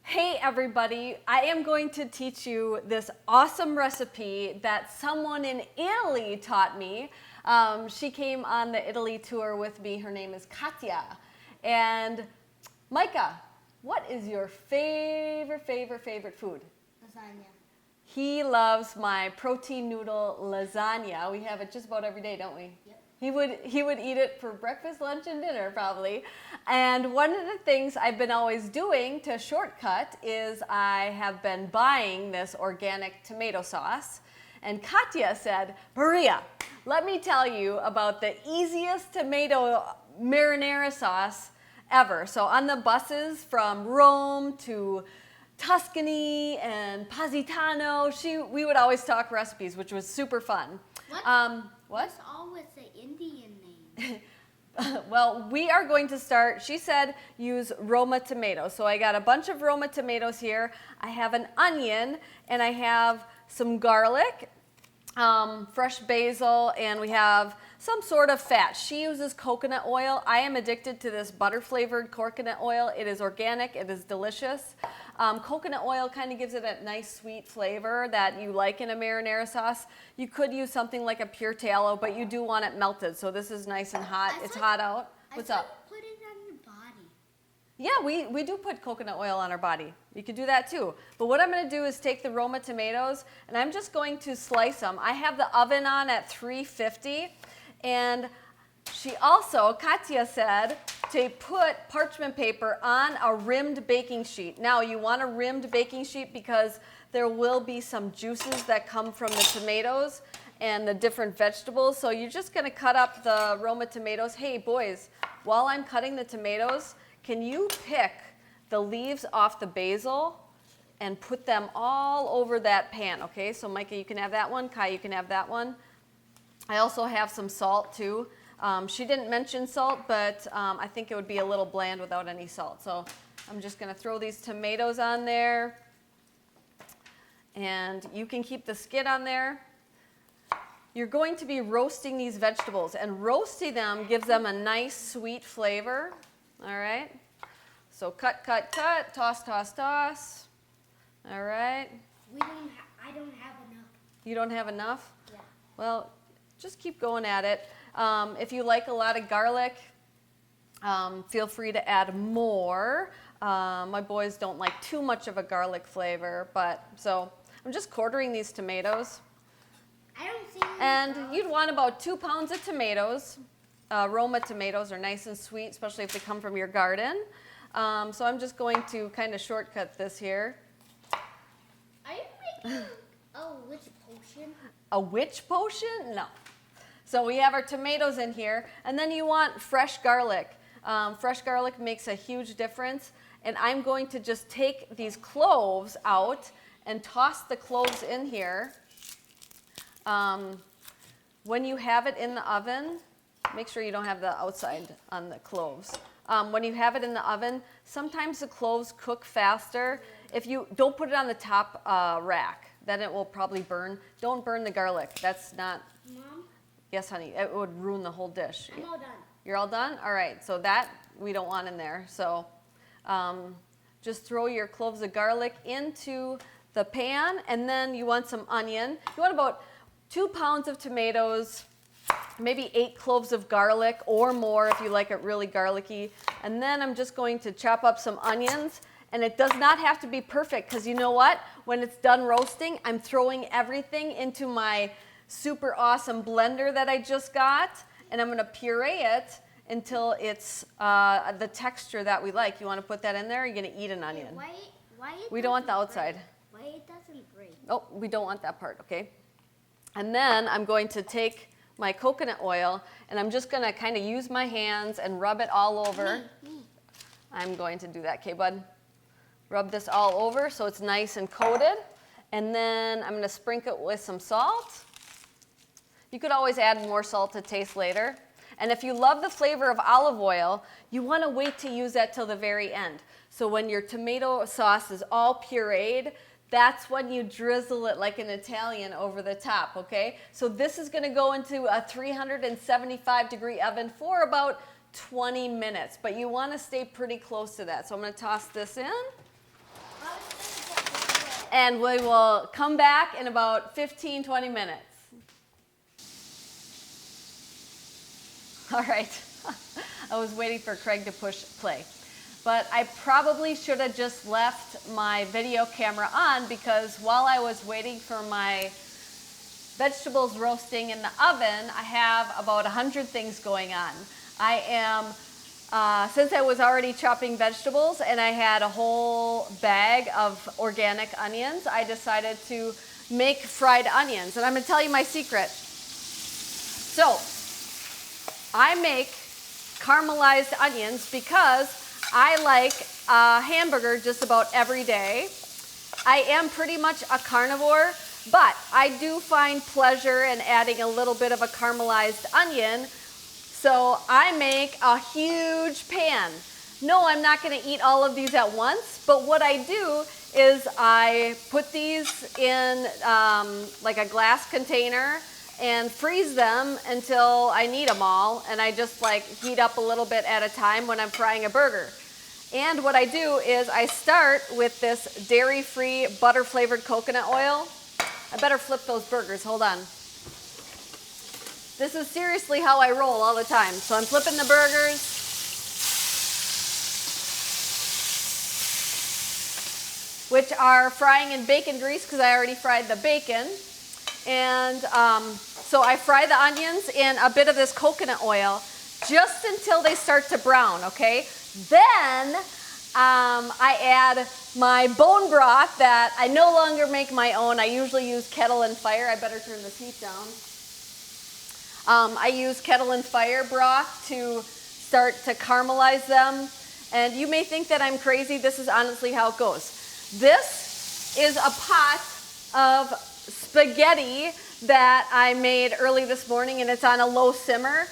Hey everybody, I am going to teach you this awesome recipe that someone in Italy taught me. She came on the Italy tour with me. Her name is Katya. And Micah, what is your favorite food? Lasagna. He loves my protein noodle lasagna. We have it just about every day, don't we? Yep. He would eat it for breakfast, lunch, and dinner probably. And one of the things I've been always doing to shortcut is I have been buying this organic tomato sauce. And Katya said, Maria, let me tell you about the easiest tomato marinara sauce ever. So on the buses from Rome to Tuscany and Positano, we would always talk recipes, which was super fun. What? What's always the Indian name? Well, we are going to start, she said, use Roma tomatoes. So I got a bunch of Roma tomatoes here. I have an onion, and I have some garlic, fresh basil, and we have some sort of fat. She uses coconut oil. I am addicted to this butter-flavored coconut oil. It is organic. It is delicious. Coconut oil kind of gives it a nice sweet flavor that you like in a marinara sauce. You could use something like a pure tallow, but you do want it melted. So this is nice and hot. It's hot out. What's up? Put it on your body. Yeah, we do put coconut oil on our body. You could do that too. But what I'm going to do is take the Roma tomatoes, and I'm just going to slice them. I have the oven on at 350, and she also, Katya said, to put parchment paper on a rimmed baking sheet. Now, you want a rimmed baking sheet because there will be some juices that come from the tomatoes and the different vegetables. So you're just going to cut up the Roma tomatoes. Hey, boys, while I'm cutting the tomatoes, can you pick the leaves off the basil and put them all over that pan, okay? So Micah, you can have that one. Kai, you can have that one. I also have some salt too. She didn't mention salt, but I think it would be a little bland without any salt. So I'm just going to throw these tomatoes on there. And you can keep the skid on there. You're going to be roasting these vegetables, and roasting them gives them a nice sweet flavor. All right? So cut, toss, toss, toss. All right? I don't have enough. You don't have enough? Yeah. Well, just keep going at it. If you like a lot of garlic, feel free to add more. My boys don't like too much of a garlic flavor, but so I'm just quartering these tomatoes. I don't see And you'd want about 2 pounds of tomatoes. Roma tomatoes are nice and sweet, especially if they come from your garden. So I'm just going to kind of shortcut this here. Are you making a witch potion? A witch potion? No. So we have our tomatoes in here, and then you want fresh garlic. Fresh garlic makes a huge difference, and I'm going to just take these cloves out and toss the cloves in here. When you have it in the oven, make sure you don't have the outside on the cloves. When you have it in the oven, sometimes the cloves cook faster. If you don't put it on the top rack, then it will probably burn. Don't burn the garlic. That's not... Mom? Yes, honey. It would ruin the whole dish. I'm all done. You're all done? All right. So that we don't want in there. So just throw your cloves of garlic into the pan, and then you want some onion. You want about 2 pounds of tomatoes, maybe 8 cloves of garlic or more if you like it really garlicky. And then I'm just going to chop up some onions. And it does not have to be perfect, because you know what? When it's done roasting, I'm throwing everything into my super awesome blender that I just got, and I'm going to puree it until it's the texture that we like. You want to put that in there? You're going to eat an onion. Why We don't want the outside. Why it doesn't break? Oh, we don't want that part, okay? And then I'm going to take my coconut oil, and I'm just going to kind of use my hands and rub it all over. Me. I'm going to do that, okay, bud? Rub this all over so it's nice and coated. And then I'm going to sprinkle it with some salt. You could always add more salt to taste later. And if you love the flavor of olive oil, you want to wait to use that till the very end. So when your tomato sauce is all pureed, that's when you drizzle it like an Italian over the top, okay? So this is going to go into a 375-degree oven for about 20 minutes, but you want to stay pretty close to that. So I'm going to toss this in. and we will come back in about 15, 20 minutes. All right, I was waiting for Craig to push play. But I probably should have just left my video camera on, because while I was waiting for my vegetables roasting in the oven, I have about 100 things going on. I am, since I was already chopping vegetables and I had a whole bag of organic onions, I decided to make fried onions. And I'm gonna tell you my secret. So, I make caramelized onions because I like a hamburger just about every day. I am pretty much a carnivore, but I do find pleasure in adding a little bit of a caramelized onion. So I make a huge pan. No, I'm not going to eat all of these at once, but what I do is I put these in like a glass container and freeze them until I need them all, and I just like heat up a little bit at a time when I'm frying a burger. And what I do is I start with this dairy-free butter-flavored coconut oil. I better flip those burgers, hold on. This is seriously how I roll all the time. So I'm flipping the burgers. Which are frying in bacon grease because I already fried the bacon. And so I fry the onions in a bit of this coconut oil just until they start to brown, okay? Then I add my bone broth that I no longer make my own. I usually use kettle and fire. I better turn this heat down. I use kettle and fire broth to start to caramelize them. And you may think that I'm crazy. This is honestly how it goes. This is a pot of spaghetti that I made early this morning, and it's on a low simmer.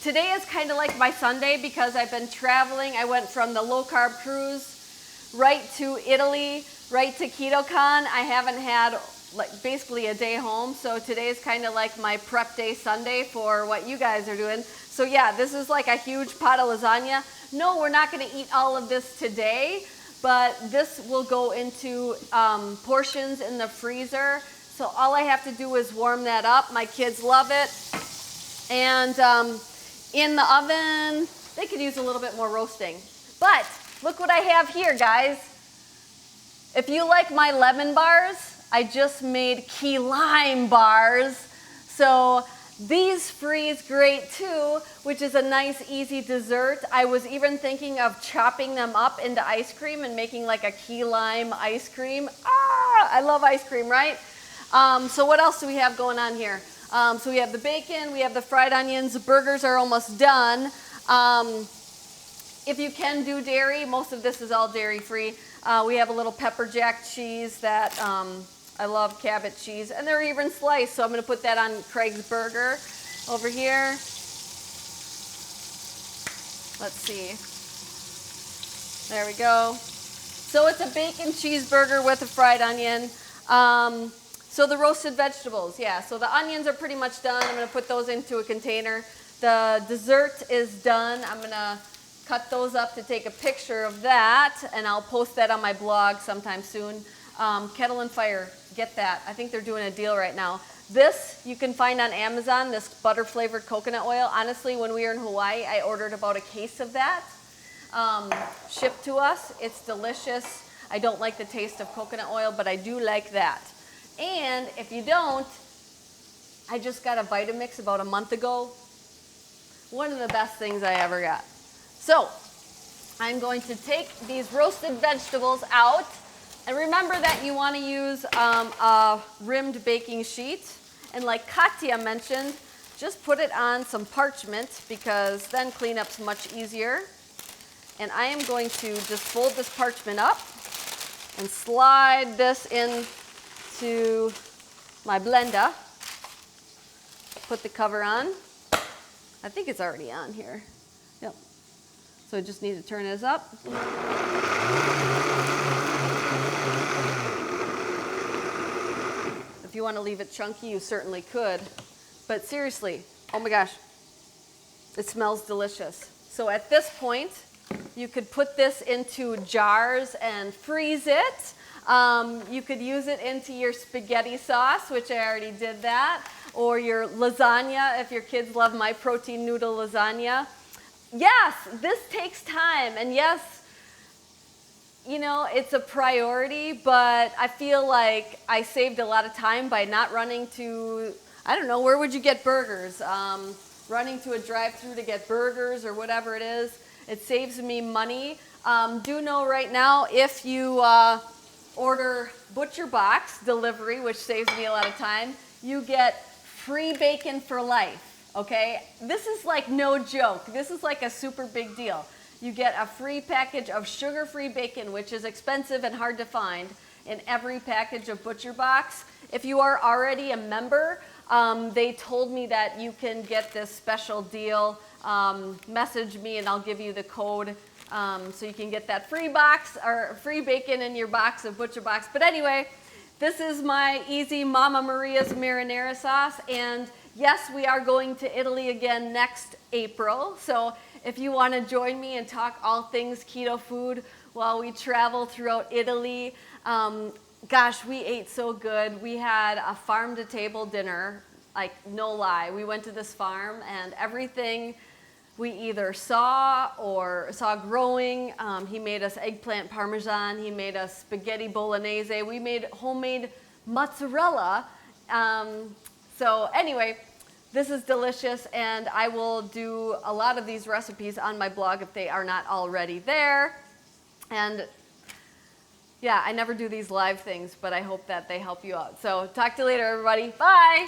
Today is kind of like my Sunday because I've been traveling. I went from the low carb cruise right to Italy, right to KetoCon. I haven't had like basically a day home, so today is kind of like my prep day Sunday for what you guys are doing. So yeah, this is like a huge pot of lasagna. No, we're not going to eat all of this today, but this will go into portions in the freezer. So all I have to do is warm that up. My kids love it. And in the oven, they could use a little bit more roasting. But look what I have here, guys. If you like my lemon bars, I just made key lime bars. So these freeze great too, which is a nice, easy dessert. I was even thinking of chopping them up into ice cream and making like a key lime ice cream. I love ice cream, right? So what else do we have going on here? So we have the bacon, we have the fried onions, the burgers are almost done. If you can do dairy, most of this is all dairy-free. We have a little pepper jack cheese that I love, Cabot cheese, and they're even sliced, so I'm going to put that on Craig's burger over here. Let's see. There we go. So it's a bacon cheeseburger with a fried onion. So the roasted vegetables, yeah, so the onions are pretty much done. I'm going to put those into a container. The dessert is done. I'm going to cut those up to take a picture of that, and I'll post that on my blog sometime soon. Kettle and Fire, get that. I think they're doing a deal right now. This you can find on Amazon, this butter flavored coconut oil. Honestly, when we were in Hawaii, I ordered about a case of that shipped to us. It's delicious. I don't like the taste of coconut oil, but I do like that. And if you don't, I just got a Vitamix about a month ago. One of the best things I ever got. So I'm going to take these roasted vegetables out. And remember that you want to use a rimmed baking sheet. And like Katya mentioned, just put it on some parchment because then cleanup's much easier. And I am going to just fold this parchment up and slide this into my blender. Put the cover on. I think it's already on here. Yep. So I just need to turn this up. If you want to leave it chunky, you certainly could. But seriously, oh my gosh, it smells delicious. So at this point, you could put this into jars and freeze it. You could use it into your spaghetti sauce, which I already did that, or your lasagna if your kids love my protein noodle lasagna. Yes, this takes time, and yes, you know, it's a priority, but I feel like I saved a lot of time by not running to, I don't know, where would you get burgers? Running to a drive-thru to get burgers or whatever it is. It saves me money. Do know right now if you order Butcher Box delivery, which saves me a lot of time, you get free bacon for life, okay? This is like no joke. This is like a super big deal. You get a free package of sugar-free bacon, which is expensive and hard to find, in every package of Butcher Box. If you are already a member, they told me that you can get this special deal. Message me and I'll give you the code so you can get that free box or free bacon in your box of Butcher Box. But anyway, this is my easy Mama Maria's marinara sauce. And yes, we are going to Italy again next April. So if you want to join me and talk all things keto food while we travel throughout Italy, gosh, we ate so good. We had a farm-to-table dinner, like no lie. We went to this farm and everything we either saw or saw growing. He made us eggplant parmesan. He made us spaghetti bolognese. We made homemade mozzarella. So anyway, this is delicious, and I will do a lot of these recipes on my blog if they are not already there. And yeah, I never do these live things, but I hope that they help you out. So talk to you later, everybody. Bye.